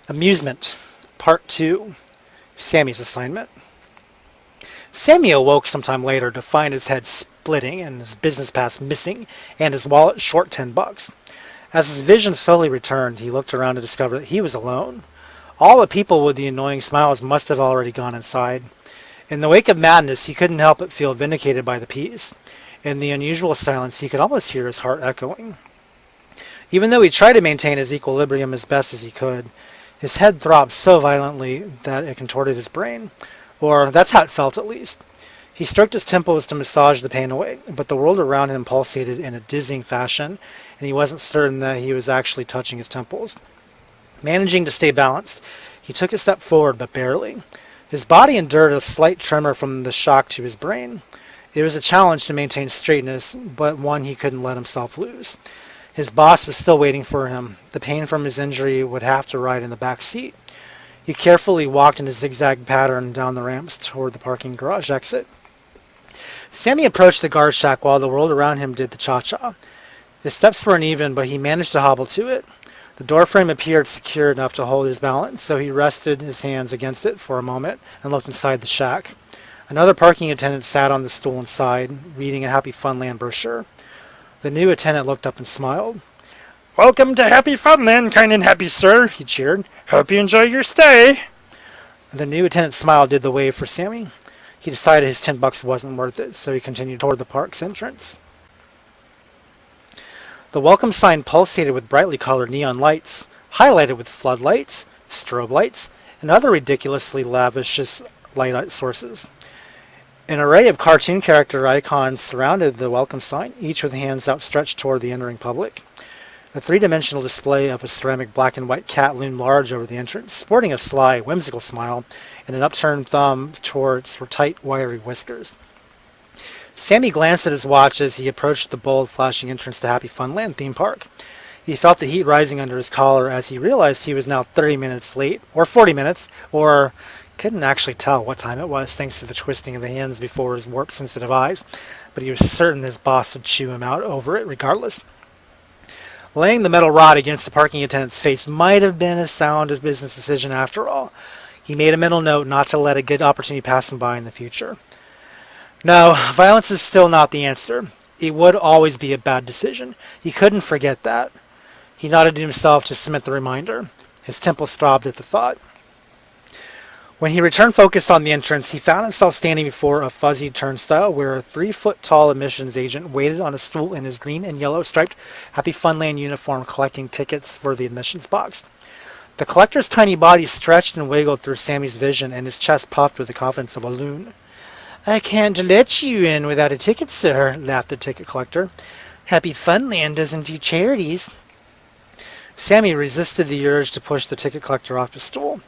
Amusement, Part 2, Sammy's Assignment. Sammy awoke sometime later to find his head splitting and his business pass missing and his wallet short $10. As his vision slowly returned, he looked around to discover that he was alone. All the people with the annoying smiles must have already gone inside. In the wake of madness, he couldn't help but feel vindicated by the peace. In the unusual silence, he could almost hear his heart echoing. Even though he tried to maintain his equilibrium as best as he could, his head throbbed so violently that it contorted his brain. Or that's how it felt, at least. He stroked his temples to massage the pain away, but the world around him pulsated in a dizzying fashion, and he wasn't certain that he was actually touching his temples. Managing to stay balanced, he took a step forward, but barely. His body endured a slight tremor from the shock to his brain. It was a challenge to maintain straightness, but one he couldn't let himself lose. His boss was still waiting for him. The pain from his injury would have to ride in the back seat. He carefully walked in a zigzag pattern down the ramps toward the parking garage exit. Sammy approached the guard shack while the world around him did the cha-cha. His steps were uneven, but he managed to hobble to it. The doorframe appeared secure enough to hold his balance, so he rested his hands against it for a moment and looked inside the shack. Another parking attendant sat on the stool inside, reading a Happy Funland brochure. The new attendant looked up and smiled. "Welcome to Happy Funland, kind and happy sir," he cheered. "Hope you enjoy your stay." The new attendant's smile did the wave for Sammy. He decided his $10 wasn't worth it, so he continued toward the park's entrance. The welcome sign pulsated with brightly colored neon lights, highlighted with floodlights, strobe lights, and other ridiculously lavish light sources. An array of cartoon character icons surrounded the welcome sign, each with hands outstretched toward the entering public. A three-dimensional display of a ceramic black and white cat loomed large over the entrance, sporting a sly, whimsical smile and an upturned thumb towards her tight, wiry whiskers. Sammy glanced at his watch as he approached the bold, flashing entrance to Happy Funland theme park. He felt the heat rising under his collar as he realized he was now 30 minutes late, or 40 minutes, or couldn't actually tell what time it was thanks to the twisting of the hands before his warp-sensitive eyes, but he was certain his boss would chew him out over it regardless. Laying the metal rod against the parking attendant's face might have been a sound business decision after all. He made a mental note not to let a good opportunity pass him by in the future. No, violence is still not the answer. It would always be a bad decision. He couldn't forget that. He nodded to himself to cement the reminder. His temples throbbed at the thought. When he returned focus on the entrance, he found himself standing before a fuzzy turnstile where a 3-foot-tall admissions agent waited on a stool in his green and yellow striped Happy Funland uniform collecting tickets for the admissions box. The collector's tiny body stretched and wiggled through Sammy's vision, and his chest puffed with the confidence of a loon. "I can't let you in without a ticket, sir," laughed the ticket collector. "Happy Funland doesn't do charities." Sammy resisted the urge to push the ticket collector off his stool.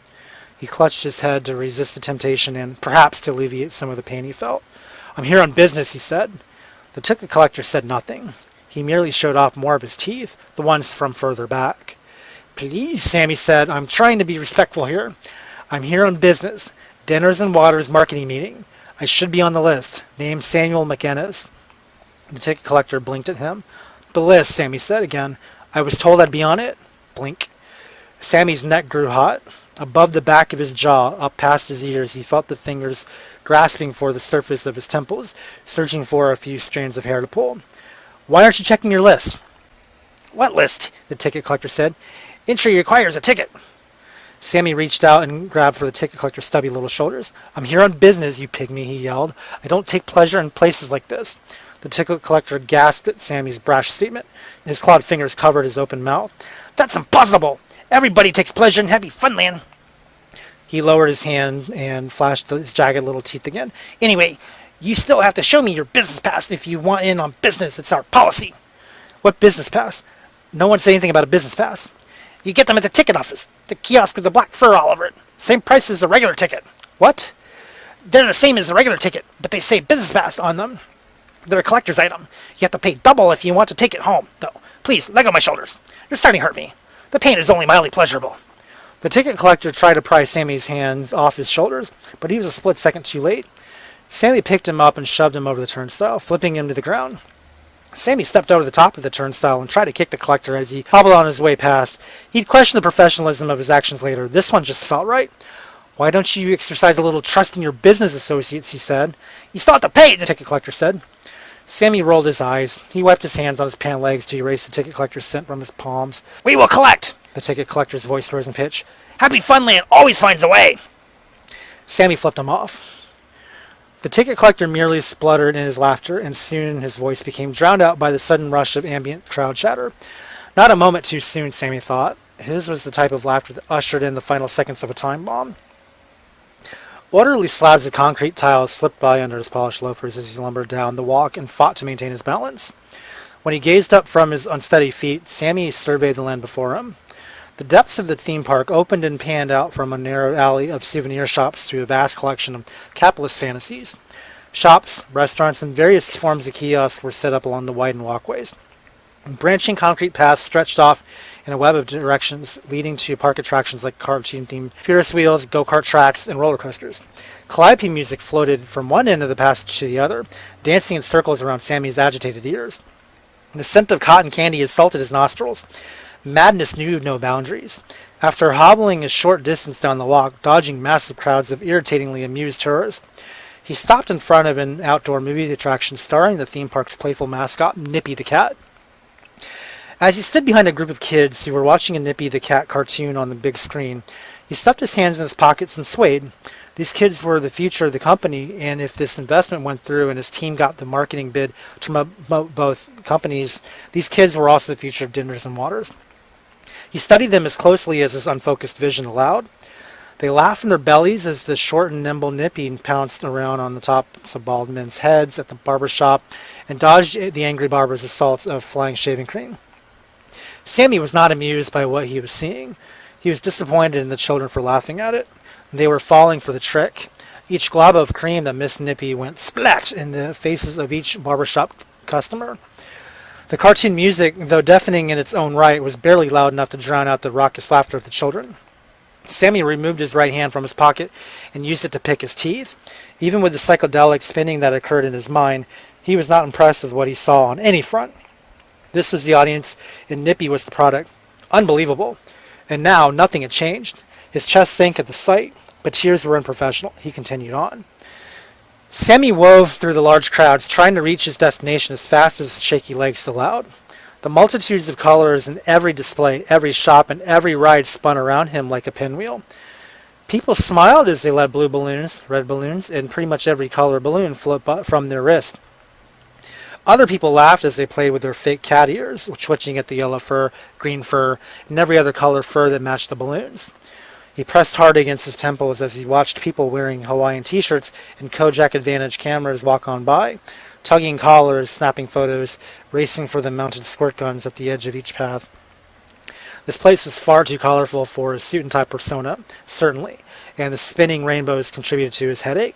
He clutched his head to resist the temptation and, perhaps, to alleviate some of the pain he felt. "I'm here on business," he said. The ticket collector said nothing. He merely showed off more of his teeth, the ones from further back. "Please," Sammy said, "I'm trying to be respectful here. I'm here on business. Dinners and Waters marketing meeting. I should be on the list. Name Samuel McGuinness." The ticket collector blinked at him. "The list," Sammy said again. "I was told I'd be on it." Blink. Sammy's neck grew hot. Above the back of his jaw, up past his ears, he felt the fingers grasping for the surface of his temples, searching for a few strands of hair to pull. "Why aren't you checking your list?" "What list?" the ticket collector said. "Entry requires a ticket." Sammy reached out and grabbed for the ticket collector's stubby little shoulders. "I'm here on business, you pygmy," he yelled. "I don't take pleasure in places like this." The ticket collector gasped at Sammy's brash statement. His clawed fingers covered his open mouth. "That's impossible! Everybody takes pleasure in Happy Funland." He lowered his hand and flashed his jagged little teeth again. "Anyway, you still have to show me your business pass if you want in on business. It's our policy." "What business pass?" "No one said anything about a business pass." "You get them at the ticket office. The kiosk with the black fur all over it. Same price as a regular ticket." "What?" "They're the same as a regular ticket, but they say business pass on them. They're a collector's item. You have to pay double if you want to take it home, though. Please, let go my shoulders. You're starting to hurt me. The pain is only mildly pleasurable." The ticket collector tried to pry Sammy's hands off his shoulders, but he was a split second too late. Sammy picked him up and shoved him over the turnstile, flipping him to the ground. Sammy stepped over the top of the turnstile and tried to kick the collector as he hobbled on his way past. He'd question the professionalism of his actions later. This one just felt right. "Why don't you exercise a little trust in your business associates?" he said. "You still have to pay," the ticket collector said. Sammy rolled his eyes. He wiped his hands on his pant legs to erase the ticket collector's scent from his palms. "We will collect!" The ticket collector's voice rose in pitch. "Happy Funland always finds a way!" Sammy flipped him off. The ticket collector merely spluttered in his laughter, and soon his voice became drowned out by the sudden rush of ambient crowd chatter. Not a moment too soon, Sammy thought. His was the type of laughter that ushered in the final seconds of a time bomb. Orderly slabs of concrete tiles slipped by under his polished loafers as he lumbered down the walk and fought to maintain his balance. When he gazed up from his unsteady feet, Sammy surveyed the land before him. The depths of the theme park opened and panned out from a narrow alley of souvenir shops to a vast collection of capitalist fantasies. Shops, restaurants, and various forms of kiosks were set up along the widened walkways. Branching concrete paths stretched off in a web of directions, leading to park attractions like cartoon-themed Ferris wheels, go-kart tracks, and roller coasters. Calliope music floated from one end of the passage to the other, dancing in circles around Sammy's agitated ears. The scent of cotton candy assaulted his nostrils. Madness knew no boundaries. After hobbling a short distance down the walk, dodging massive crowds of irritatingly amused tourists, he stopped in front of an outdoor movie attraction starring the theme park's playful mascot, Nippy the Cat. As he stood behind a group of kids who were watching a Nippy the Cat cartoon on the big screen, he stuffed his hands in his pockets and swayed. These kids were the future of the company, and if this investment went through and his team got the marketing bid to promote both companies, these kids were also the future of Dinners and Waters. He studied them as closely as his unfocused vision allowed. They laughed in their bellies as the short and nimble Nippy pounced around on the tops of bald men's heads at the barber shop and dodged the angry barber's assaults of flying shaving cream. Sammy was not amused by what he was seeing. He was disappointed in the children for laughing at it. They were falling for the trick. Each glob of cream that missed Nippy went splat in the faces of each barbershop customer. The cartoon music, though deafening in its own right, was barely loud enough to drown out the raucous laughter of the children. Sammy removed his right hand from his pocket and used it to pick his teeth. Even with the psychedelic spinning that occurred in his mind, he was not impressed with what he saw on any front. This was the audience, and Nippy was the product. Unbelievable. And now, nothing had changed. His chest sank at the sight, but tears were unprofessional. He continued on. Sammy wove through the large crowds, trying to reach his destination as fast as his shaky legs allowed. The multitudes of colors in every display, every shop, and every ride spun around him like a pinwheel. People smiled as they let blue balloons, red balloons, and pretty much every color balloon float from their wrist. Other people laughed as they played with their fake cat ears, twitching at the yellow fur, green fur, and every other color fur that matched the balloons. He pressed hard against his temples as he watched people wearing Hawaiian t-shirts and Kodak Advantage cameras walk on by, tugging collars, snapping photos, racing for the mounted squirt guns at the edge of each path. This place was far too colorful for his suit-and-tie persona, certainly, and the spinning rainbows contributed to his headache.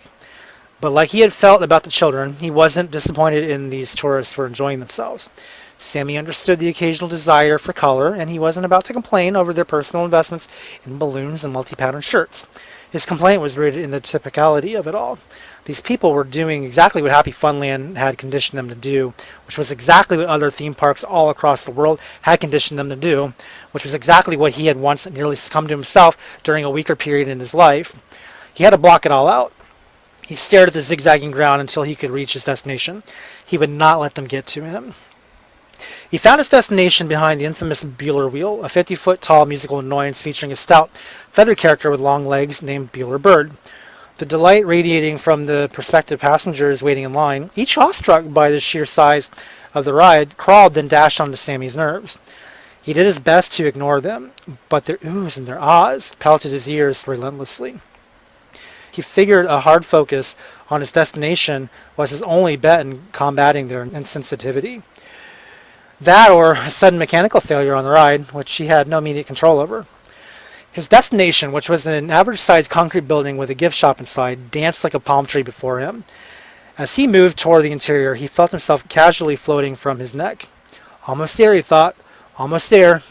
But like he had felt about the children, he wasn't disappointed in these tourists for enjoying themselves. Sammy understood the occasional desire for color, and he wasn't about to complain over their personal investments in balloons and multi-patterned shirts. His complaint was rooted in the typicality of it all. These people were doing exactly what Happy Funland had conditioned them to do, which was exactly what other theme parks all across the world had conditioned them to do, which was exactly what he had once nearly succumbed to himself during a weaker period in his life. He had to block it all out. He stared at the zigzagging ground until he could reach his destination. He would not let them get to him. He found his destination behind the infamous Bueller Wheel, a 50-foot-tall musical annoyance featuring a stout, feathered character with long legs named Bueller Bird. The delight radiating from the prospective passengers waiting in line, each awestruck by the sheer size of the ride, crawled then dashed onto Sammy's nerves. He did his best to ignore them, but their oohs and their ahs pelted his ears relentlessly. He figured a hard focus on his destination was his only bet in combating their insensitivity. That or a sudden mechanical failure on the ride, which he had no immediate control over. His destination, which was an average-sized concrete building with a gift shop inside, danced like a palm tree before him. As he moved toward the interior, he felt himself casually floating from his neck. Almost there, he thought. Almost there.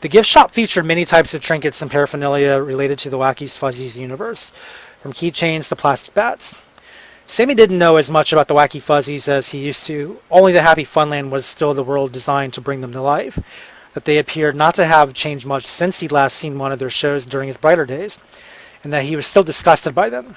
The gift shop featured many types of trinkets and paraphernalia related to the Wackies Fuzzies universe, from keychains to plastic bats. Sammy didn't know as much about the Wacky Fuzzies as he used to. Only the Happy Funland was still the world designed to bring them to life. That they appeared not to have changed much since he'd last seen one of their shows during his brighter days, and that he was still disgusted by them.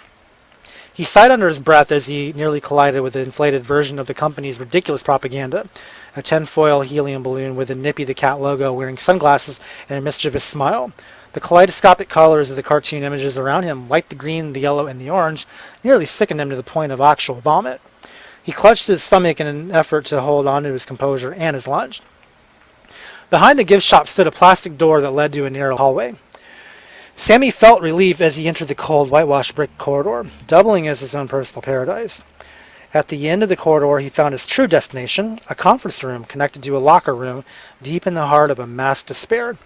He sighed under his breath as he nearly collided with the inflated version of the company's ridiculous propaganda, a tinfoil helium balloon with a Nippy the Cat logo wearing sunglasses and a mischievous smile. The kaleidoscopic colors of the cartoon images around him, like the green, the yellow, and the orange, nearly sickened him to the point of actual vomit. He clutched his stomach in an effort to hold on to his composure and his lunch. Behind the gift shop stood a plastic door that led to a narrow hallway. Sammy felt relief as he entered the cold, whitewashed brick corridor, doubling as his own personal paradise. At the end of the corridor, he found his true destination, a conference room connected to a locker room deep in the heart of a mass despair.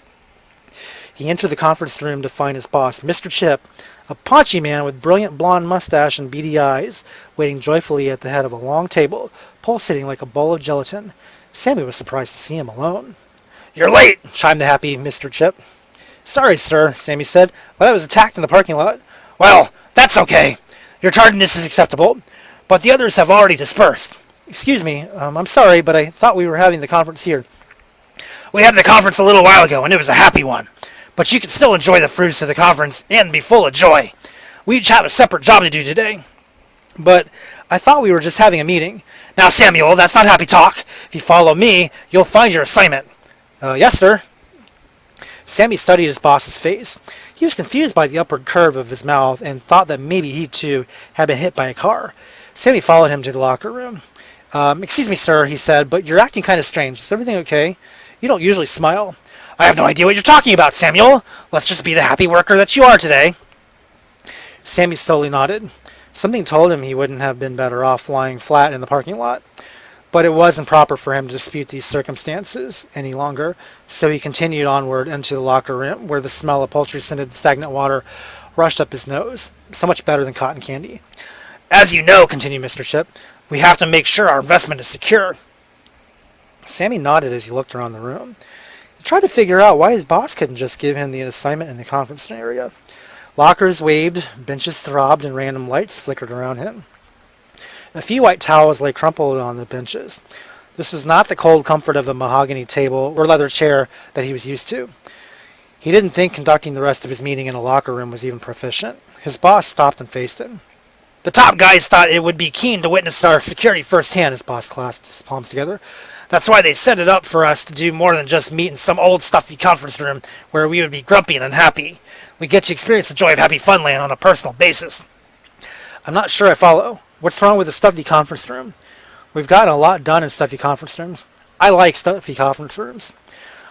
He entered the conference room to find his boss, Mr. Chip, a paunchy man with brilliant blonde mustache and beady eyes, waiting joyfully at the head of a long table, pulsating like a bowl of gelatin. Sammy was surprised to see him alone. "You're late," chimed the happy Mr. Chip. "Sorry, sir," Sammy said, "but I was attacked in the parking lot." "Well, that's okay. Your tardiness is acceptable, but the others have already dispersed." "Excuse me, I'm sorry, but I thought we were having the conference here." "We had the conference a little while ago, and it was a happy one. But you can still enjoy the fruits of the conference and be full of joy. We each have a separate job to do today." "But I thought we were just having a meeting." "Now, Samuel, that's not happy talk. If you follow me, you'll find your assignment." Yes, sir." Sammy studied his boss's face. He was confused by the upward curve of his mouth and thought that maybe he, too, had been hit by a car. Sammy followed him to the locker room. Excuse me, sir," he said, "but you're acting kind of strange. Is everything okay? You don't usually smile." "I have no idea what you're talking about, Samuel. Let's just be the happy worker that you are today." Sammy slowly nodded. Something told him he wouldn't have been better off lying flat in the parking lot. But it wasn't proper for him to dispute these circumstances any longer, so he continued onward into the locker room, where the smell of poultry-scented stagnant water rushed up his nose. So much better than cotton candy. "As you know," continued Mr. Chip, "we have to make sure our investment is secure." Sammy nodded as he looked around the room. He tried to figure out why his boss couldn't just give him the assignment in the conference area. Lockers waved, benches throbbed, and random lights flickered around him. A few white towels lay crumpled on the benches. This was not the cold comfort of a mahogany table or leather chair that he was used to. He didn't think conducting the rest of his meeting in a locker room was even proficient. His boss stopped and faced him. "The top guys thought it would be keen to witness our security firsthand," his boss clasped his palms together. "That's why they set it up for us to do more than just meet in some old stuffy conference room where we would be grumpy and unhappy. We get to experience the joy of Happy Funland on a personal basis." "I'm not sure I follow. What's wrong with the stuffy conference room? We've gotten a lot done in stuffy conference rooms. I like stuffy conference rooms."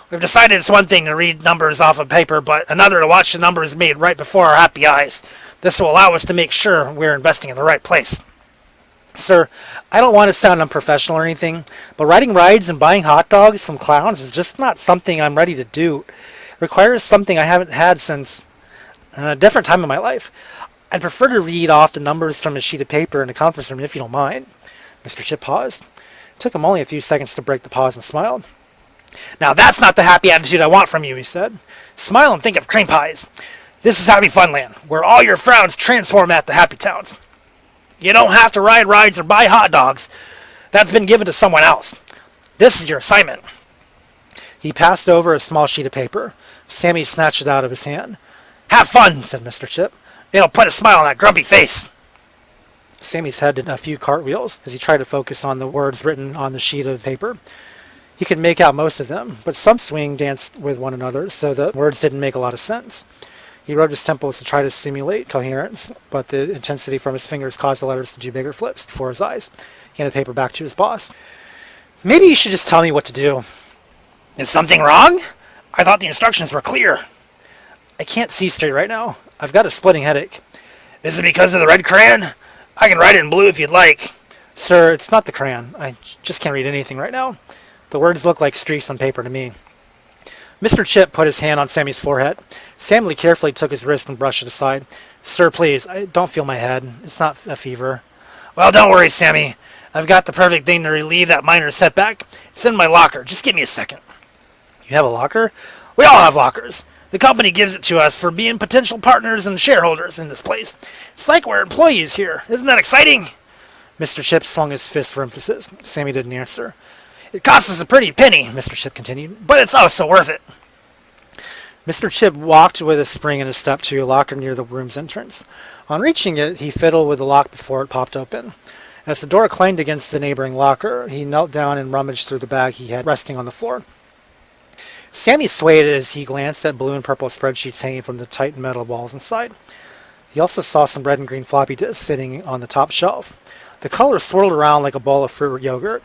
"We've decided it's one thing to read numbers off of paper, but another to watch the numbers made right before our happy eyes. This will allow us to make sure we're investing in the right place." "Sir, I don't want to sound unprofessional or anything, but riding rides and buying hot dogs from clowns is just not something I'm ready to do. It requires something I haven't had since a different time in my life. I'd prefer to read off the numbers from a sheet of paper in a conference room if you don't mind." Mr. Chip paused. It took him only a few seconds to break the pause and smiled. "Now that's not the happy attitude I want from you," he said. "Smile and think of cream pies. This is Happy Funland, where all your frowns transform at the Happy Towns. You don't have to ride rides or buy hot dogs. That's been given to someone else. This is your assignment." He passed over a small sheet of paper. Sammy snatched it out of his hand. "Have fun," said Mr. Chip. "It'll put a smile on that grumpy face." Sammy's head did a few cartwheels as he tried to focus on the words written on the sheet of paper. He could make out most of them, but some swing danced with one another, so the words didn't make a lot of sense. He rubbed his temples to try to simulate coherence, but the intensity from his fingers caused the letters to do bigger flips before his eyes. He handed the paper back to his boss. "Maybe you should just tell me what to do." "Is something wrong? I thought the instructions were clear." "I can't see straight right now. I've got a splitting headache." "Is it because of the red crayon? I can write it in blue if you'd like." "Sir, it's not the crayon. I just can't read anything right now. The words look like streaks on paper to me." Mr. Chip put his hand on Sammy's forehead. Sammy carefully took his wrist and brushed it aside. "Sir, please, I don't feel my head. It's not a fever." "Well, don't worry, Sammy. I've got the perfect thing to relieve that minor setback. It's in my locker. Just give me a second." "You have a locker?" "We all have lockers. The company gives it to us for being potential partners and shareholders in this place. It's like we're employees here. Isn't that exciting?" Mr. Chip swung his fist for emphasis. Sammy didn't answer. It costs us a pretty penny, Mr. Chip continued, but it's oh so worth it. Mr. Chip walked with a spring in his step to a locker near the room's entrance. On reaching it, he fiddled with the lock before it popped open. As the door clanged against the neighboring locker, he knelt down and rummaged through the bag he had resting on the floor. Sammy swayed as he glanced at blue and purple spreadsheets hanging from the tight metal walls inside. He also saw some red and green floppy disks sitting on the top shelf. The color swirled around like a bowl of fruit yogurt.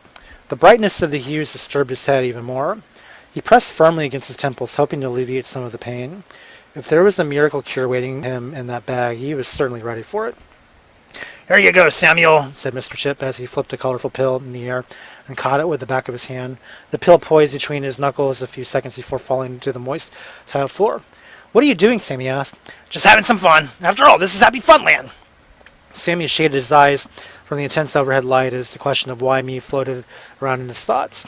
The brightness of the hues disturbed his head even more. He pressed firmly against his temples, hoping to alleviate some of the pain. If there was a miracle cure waiting him in that bag, he was certainly ready for it. Here you go, Samuel, said Mr. Chip as he flipped a colorful pill in the air and caught it with the back of his hand. The pill poised between his knuckles a few seconds before falling to the moist tiled floor. What are you doing? Sammy asked. Just having some fun. After all, this is Happy Funland. Sammy shaded his eyes from the intense overhead light as the question of why me floated around in his thoughts.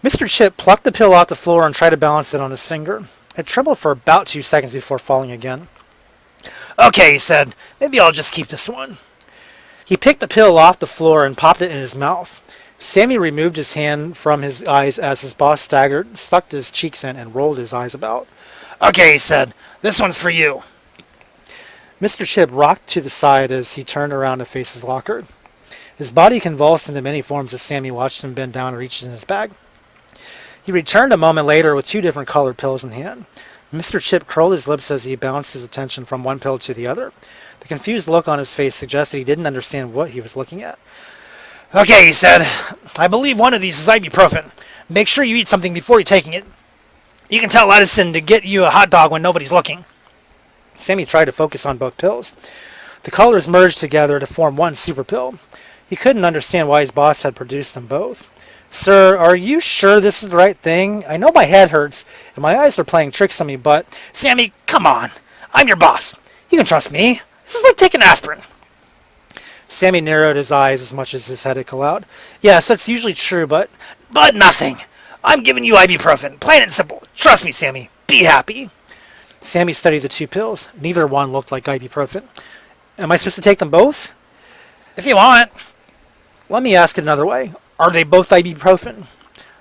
Mr. Chip plucked the pill off the floor and tried to balance it on his finger. It trembled for about 2 seconds before falling again. Okay, he said. Maybe I'll just keep this one. He picked the pill off the floor and popped it in his mouth. Sammy removed his hand from his eyes as his boss staggered, sucked his cheeks in, and rolled his eyes about. Okay, he said. This one's for you. Mr. Chip rocked to the side as he turned around to face his locker. His body convulsed into many forms as Sammy watched him bend down and reach in his bag. He returned a moment later with 2 different colored pills in hand. Mr. Chip curled his lips as he bounced his attention from one pill to the other. The confused look on his face suggested he didn't understand what he was looking at. Okay, he said. I believe one of these is ibuprofen. Make sure you eat something before you're taking it. You can tell Edison to get you a hot dog when nobody's looking. Sammy tried to focus on both pills. The colors merged together to form one super pill. He couldn't understand why his boss had produced them both. Sir, are you sure this is the right thing? I know my head hurts, and my eyes are playing tricks on me, but... Sammy, come on. I'm your boss. You can trust me. This is like taking aspirin. Sammy narrowed his eyes as much as his head had allowed. Yes, that's usually true, but... But nothing. I'm giving you ibuprofen. Plain and simple. Trust me, Sammy. Be happy. Sammy studied the 2 pills. Neither one looked like ibuprofen. Am I supposed to take them both? If you want. Let me ask it another way. Are they both ibuprofen?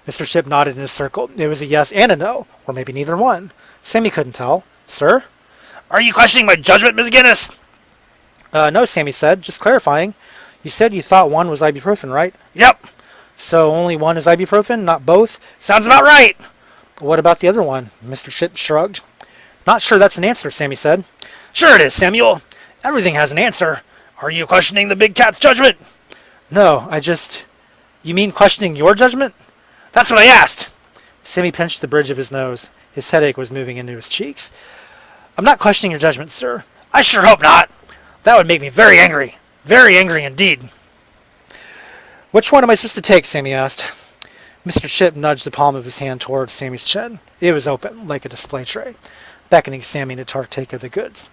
Mr. Chip nodded in a circle. It was a yes and a no, or maybe neither one. Sammy couldn't tell. Sir? Are you questioning my judgment, Miss Guinness? No, Sammy said. Just clarifying. You said you thought one was ibuprofen, right? Yep. So only one is ibuprofen, not both? Sounds about right. What about the other one? Mr. Chip shrugged. Not sure that's an answer, Sammy said. Sure it is, Samuel. Everything has an answer. Are you questioning the big cat's judgment? No, I just... You mean questioning your judgment? That's what I asked. Sammy pinched the bridge of his nose. His headache was moving into his cheeks. I'm not questioning your judgment, sir. I sure hope not. That would make me very angry. Very angry indeed. Which one am I supposed to take? Sammy asked. Mr. Chip nudged the palm of his hand towards Sammy's chin. It was open, like a display tray, beckoning Sammy to partake of the goods.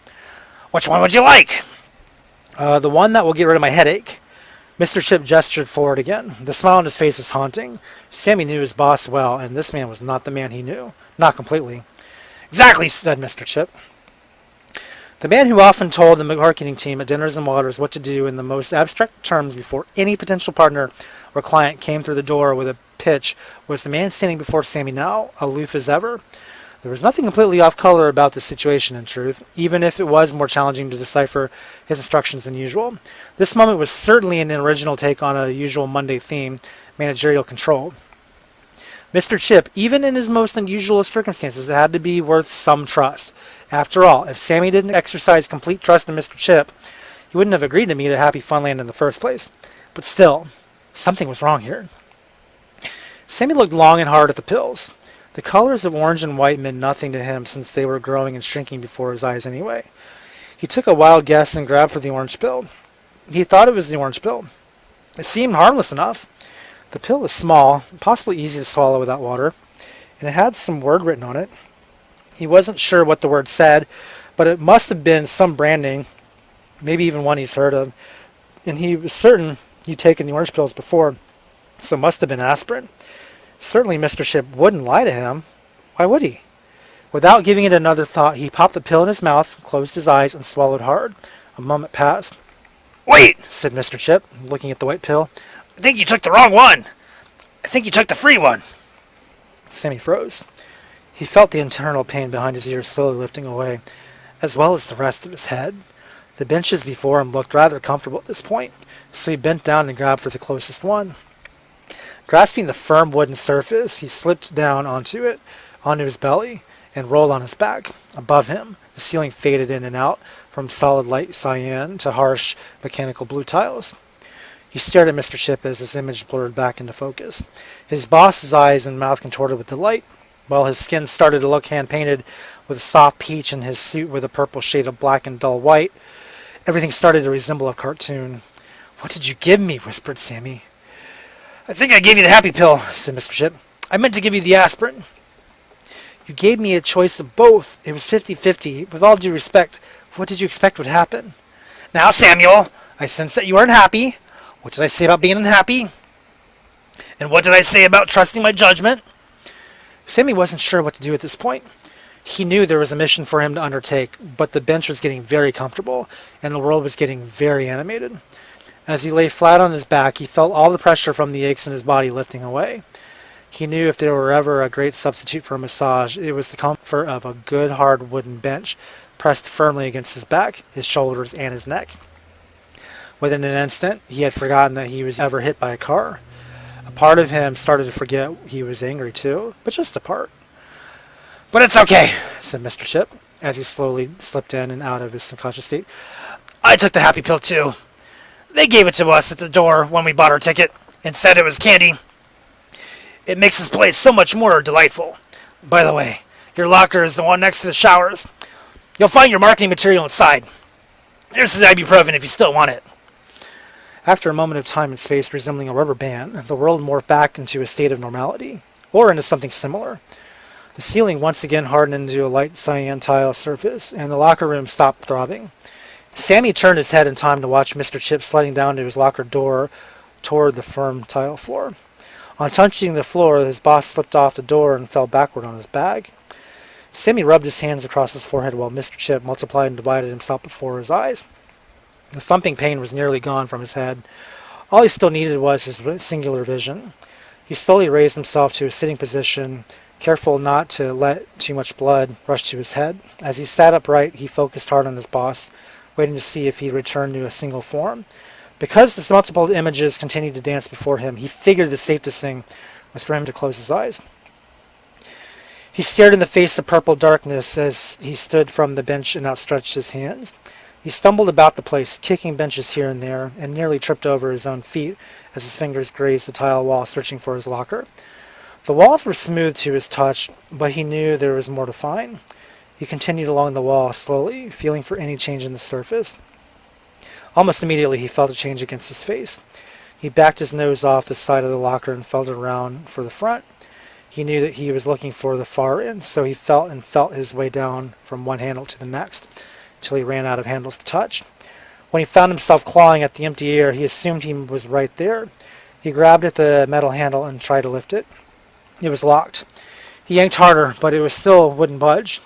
Which one would you like? The one that will get rid of my headache. Mr. Chip gestured forward again. The smile on his face was haunting. Sammy knew his boss well, and this man was not the man he knew. Not completely. Exactly, said Mr. Chip. The man who often told the marketing team at Dinners and Waters what to do in the most abstract terms before any potential partner or client came through the door with a pitch was the man standing before Sammy now, aloof as ever. There was nothing completely off-color about the situation, in truth, even if it was more challenging to decipher his instructions than usual. This moment was certainly an original take on a usual Monday theme, managerial control. Mr. Chip, even in his most unusual of circumstances, had to be worth some trust. After all, if Sammy didn't exercise complete trust in Mr. Chip, he wouldn't have agreed to meet at Happy Funland in the first place. But still, something was wrong here. Sammy looked long and hard at the pills. The colors of orange and white meant nothing to him since they were growing and shrinking before his eyes anyway. He took a wild guess and grabbed for the orange pill. He thought it was the orange pill. It seemed harmless enough. The pill was small, possibly easy to swallow without water, and it had some word written on it. He wasn't sure what the word said, but it must have been some branding, maybe even one he's heard of, and he was certain he'd taken the orange pills before, so it must have been aspirin. Certainly Mr. Chip wouldn't lie to him. Why would he? Without giving it another thought, he popped the pill in his mouth, closed his eyes, and swallowed hard. A moment passed. Wait! said Mr. Chip, looking at the white pill. I think you took the wrong one. I think you took the free one. Sammy froze. He felt the internal pain behind his ears slowly lifting away, as well as the rest of his head. The benches before him looked rather comfortable at this point, so he bent down and grabbed for the closest one. Grasping the firm wooden surface, he slipped down onto his belly, and rolled on his back. Above him, the ceiling faded in and out from solid light cyan to harsh mechanical blue tiles. He stared at Mr. Chip as his image blurred back into focus. His boss's eyes and mouth contorted with delight, while his skin started to look hand-painted with a soft peach and his suit with a purple shade of black and dull white. Everything started to resemble a cartoon. "What did you give me?" whispered Sammy. I think I gave you the happy pill, said Mr. Chip. I meant to give you the aspirin. You gave me a choice of both. It was 50-50. With all due respect, what did you expect would happen? Now, Samuel, I sense that you are unhappy. What did I say about being unhappy? And what did I say about trusting my judgment? Sammy wasn't sure what to do at this point. He knew there was a mission for him to undertake, but the bench was getting very comfortable, and the world was getting very animated. As he lay flat on his back, he felt all the pressure from the aches in his body lifting away. He knew if there were ever a great substitute for a massage, it was the comfort of a good hard wooden bench pressed firmly against his back, his shoulders, and his neck. Within an instant, he had forgotten that he was ever hit by a car. A part of him started to forget he was angry too, but just a part. But it's okay, said Mr. Chip, as he slowly slipped in and out of his subconscious state. I took the happy pill too. They gave it to us at the door when we bought our ticket and said it was candy. It makes this place so much more delightful. By the way, your locker is the one next to the showers. You'll find your marketing material inside. Here's the ibuprofen if you still want it. After a moment of time and space resembling a rubber band, the world morphed back into a state of normality, or into something similar. The ceiling once again hardened into a light cyan tile surface, and the locker room stopped throbbing. Sammy turned his head in time to watch Mr. Chip sliding down to his locker door toward the firm tile floor. On touching the floor, his boss slipped off the door and fell backward on his bag. Sammy rubbed his hands across his forehead while Mr. Chip multiplied and divided himself before his eyes. The thumping pain was nearly gone from his head. All he still needed was his singular vision. He slowly raised himself to a sitting position, careful not to let too much blood rush to his head. As he sat upright, he focused hard on his boss, waiting to see if he'd return to a single form. Because the multiple images continued to dance before him, he figured the safest thing was for him to close his eyes. He stared in the face of purple darkness as he stood from the bench and outstretched his hands. He stumbled about the place, kicking benches here and there, and nearly tripped over his own feet as his fingers grazed the tile wall searching for his locker. The walls were smooth to his touch, but he knew there was more to find. He continued along the wall slowly, feeling for any change in the surface. Almost immediately, he felt a change against his face. He backed his nose off the side of the locker and felt around for the front. He knew that he was looking for the far end, so he felt his way down from one handle to the next, until he ran out of handles to touch. When he found himself clawing at the empty air, he assumed he was right there. He grabbed at the metal handle and tried to lift it. It was locked. He yanked harder, but it still wouldn't budge.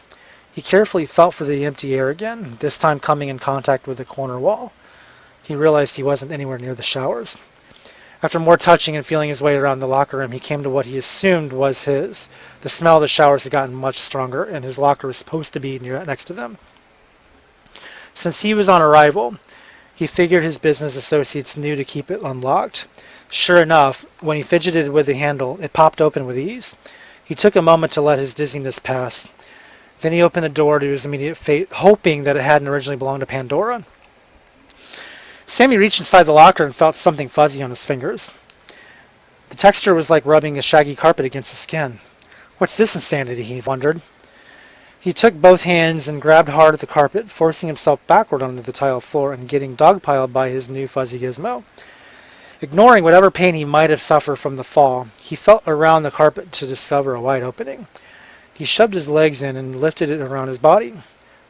He carefully felt for the empty air again, this time coming in contact with the corner wall. He realized he wasn't anywhere near the showers. After more touching and feeling his way around the locker room, he came to what he assumed was his. The smell of the showers had gotten much stronger, and his locker was supposed to be next to them. Since he was on arrival, he figured his business associates knew to keep it unlocked. Sure enough, when he fidgeted with the handle, it popped open with ease. He took a moment to let his dizziness pass. Then he opened the door to his immediate fate, hoping that it hadn't originally belonged to Pandora. Sammy reached inside the locker and felt something fuzzy on his fingers. The texture was like rubbing a shaggy carpet against his skin. What's this insanity, he wondered. He took both hands and grabbed hard at the carpet, forcing himself backward onto the tile floor and getting dogpiled by his new fuzzy gizmo. Ignoring whatever pain he might have suffered from the fall, he felt around the carpet to discover a wide opening. He shoved his legs in and lifted it around his body.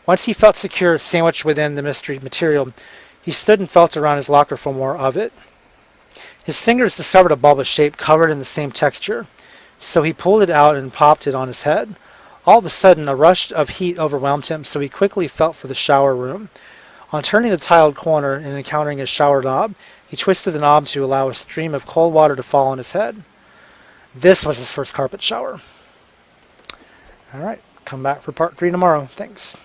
Once he felt secure, sandwiched within the mystery material, he stood and felt around his locker for more of it. His fingers discovered a bulbous shape covered in the same texture, so he pulled it out and popped it on his head. All of a sudden, a rush of heat overwhelmed him, so he quickly felt for the shower room. On turning the tiled corner and encountering a shower knob, he twisted the knob to allow a stream of cold water to fall on his head. This was his first carpet shower. All right, come back for part 3 tomorrow. Thanks.